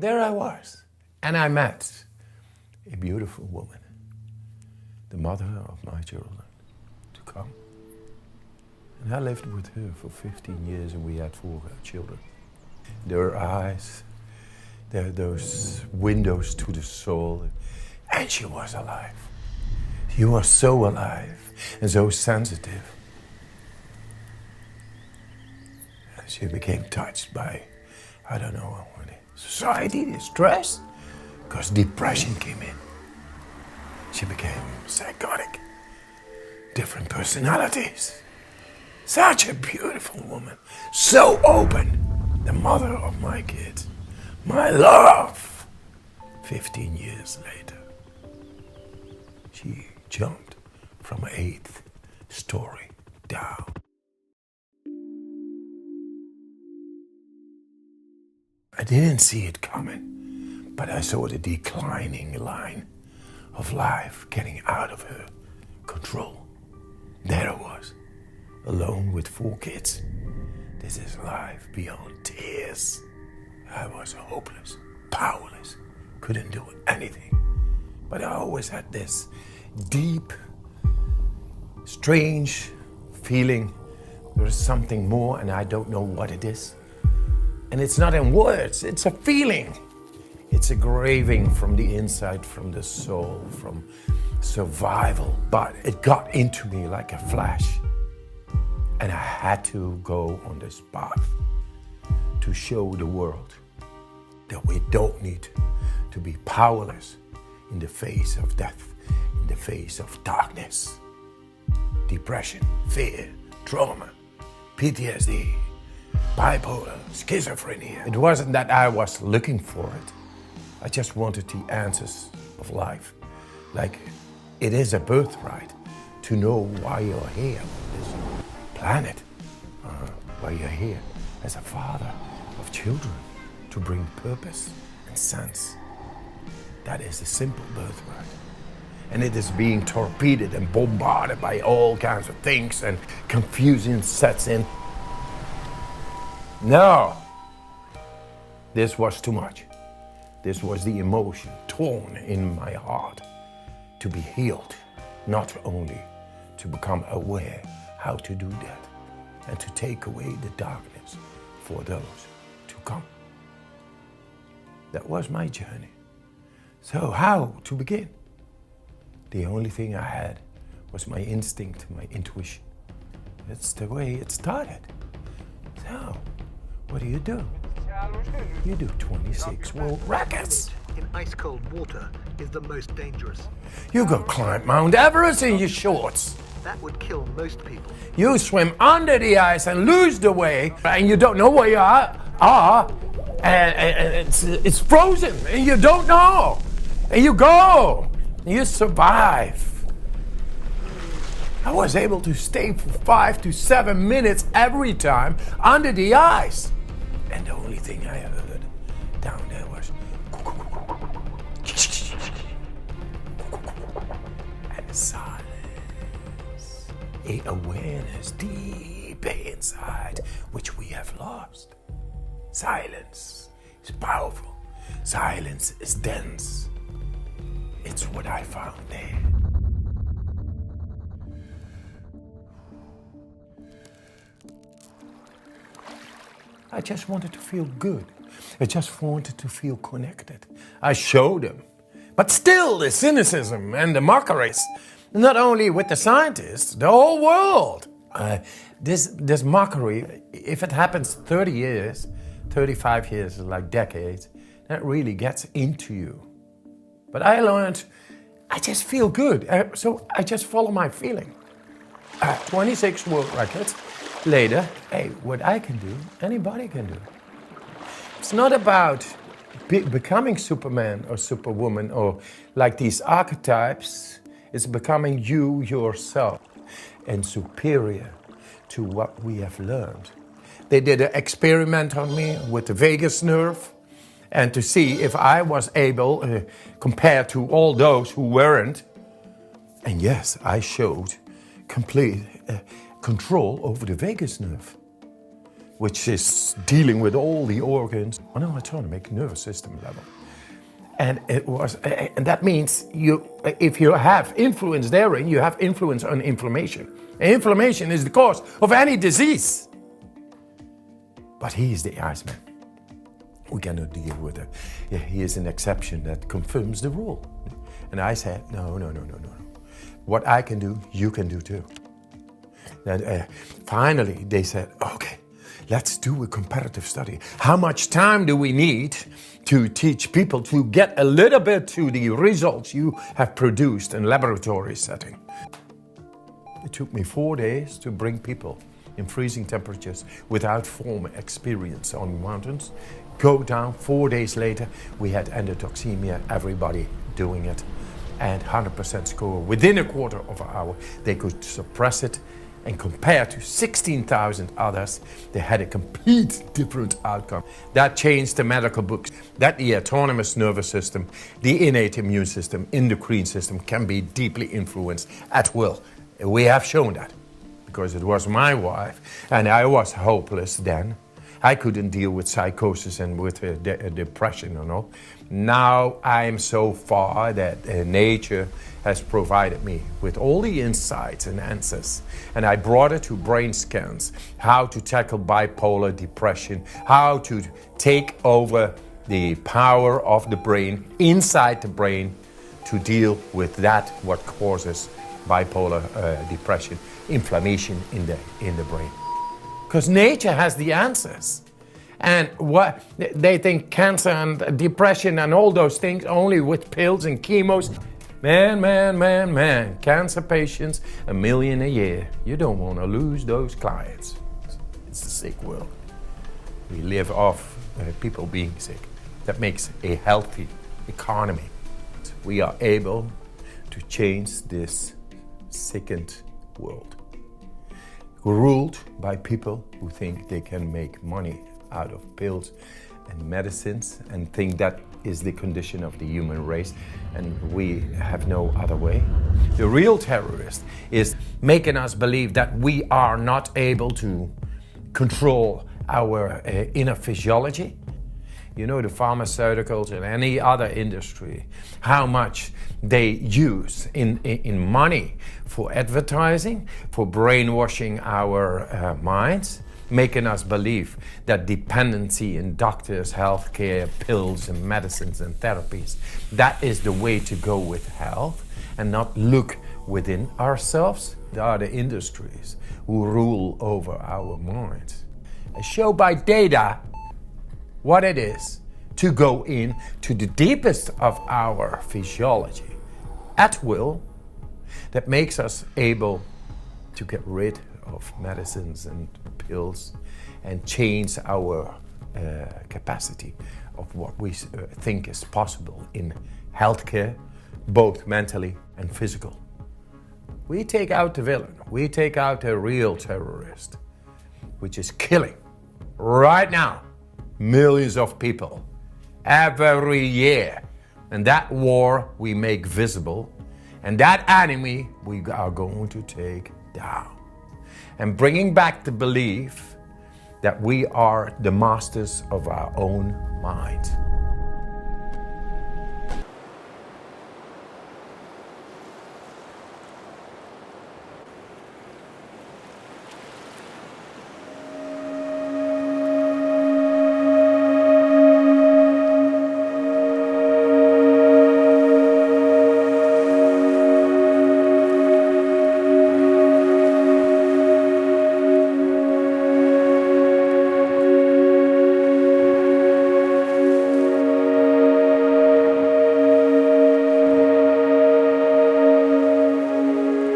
there I was. And I met a beautiful woman, the mother of my children, to come. And I lived with her for 15 years and we had 4 children. Their eyes, those windows to the soul, and she was alive. She was so alive and so sensitive. And she became touched by, I don't know, society, the stress, because depression came in. She became psychotic, different personalities. Such a beautiful woman, so open, the mother of my kids, my love. 15 years later, she jumped from 8th story down. I didn't see it coming, but I saw the declining line of life getting out of her control. There I was, alone with 4 kids. This is life beyond tears. I was hopeless, powerless, couldn't do anything. But I always had this deep, strange feeling there is something more and I don't know what it is. And it's not in words, it's a feeling. It's a craving from the inside, from the soul, from survival. But it got into me like a flash. And I had to go on this path to show the world that we don't need to be powerless in the face of death, in the face of darkness, depression, fear, trauma, PTSD, bipolar, schizophrenia. It wasn't that I was looking for it. I just wanted the answers of life. Like, it is a birthright to know why you're here on this planet, why you're here as a father of children, to bring purpose and sense. That is a simple birthright. And it is being torpedoed and bombarded by all kinds of things, and confusion sets in. No, this was too much. This was the emotion torn in my heart to be healed, not only to become aware how to do that and to take away the darkness for those to come. That was my journey. So how to begin? The only thing I had was my instinct, my intuition. That's the way it started. So, what do? You do 26 world records. In ice-cold water is the most dangerous. You go climb Mount Everest in your shorts. That would kill most people. You swim under the ice and lose the way, and you don't know where you are, and it's frozen, and you don't know. And you go, and you survive. I was able to stay for 5 to 7 minutes every time under the ice. And the only thing I heard down there was and silence, a awareness deep inside which we have lost. Silence is powerful. Silence is dense. It's what I found there. I just wanted to feel good. I just wanted to feel connected. I showed them. But still, the cynicism and the mockeries, not only with the scientists, the whole world. This mockery, if it happens 30 years, 35 years, like decades, that really gets into you. But I learned, I just feel good. So I just follow my feeling. 26 world records. Later, hey, what I can do, anybody can do. It's not about becoming Superman or Superwoman or like these archetypes. It's becoming you yourself and superior to what we have learned. They did an experiment on me with the vagus nerve and to see if I was able, compared to all those who weren't. And yes, I showed complete control over the vagus nerve, which is dealing with all the organs on an autonomic nervous system level. And and that means if you have influence therein, you have influence on inflammation. And inflammation is the cause of any disease. But he is the Iceman. We cannot deal with it. He is an exception that confirms the rule. And I said, no. What I can do, you can do too. And finally, they said, okay, let's do a comparative study. How much time do we need to teach people to get a little bit to the results you have produced in laboratory setting? It took me 4 days to bring people in freezing temperatures without former experience on mountains. Go down, 4 days later, we had endotoxemia, everybody doing it, and 100% score. Within a quarter of an hour, they could suppress it, and compared to 16,000 others, they had a complete different outcome. That changed the medical books, that the autonomous nervous system, the innate immune system, endocrine system can be deeply influenced at will. We have shown that, because it was my wife, and I was hopeless then. I couldn't deal with psychosis and with depression and all. Now I'm so far that nature has provided me with all the insights and answers. And I brought it to brain scans, how to tackle bipolar depression, how to take over the power of the brain, inside the brain, to deal with that, what causes bipolar depression, inflammation in the brain. Because nature has the answers. And what they think cancer and depression and all those things only with pills and chemos. Man. Cancer patients, 1 million a year. You don't want to lose those clients. It's a sick world. We live off people being sick. That makes a healthy economy. We are able to change this sickened world, ruled by people who think they can make money out of pills and medicines and think that is the condition of the human race, and we have no other way. The real terrorist is making us believe that we are not able to control our inner physiology. You know, the pharmaceuticals and any other industry, how much they use in money for advertising, for brainwashing our minds, making us believe that dependency in doctors, healthcare, pills and medicines and therapies, that is the way to go with health, and not look within ourselves. There are the industries who rule over our minds. I show by data what it is to go in to the deepest of our physiology at will, that makes us able to get rid of medicines and pills and change our capacity of what we think is possible in healthcare, both mentally and physical. We take out the villain, we take out the real terrorist, which is killing right now millions of people every year. And that war we make visible, and that enemy we are going to take down. And bringing back the belief that we are the masters of our own mind.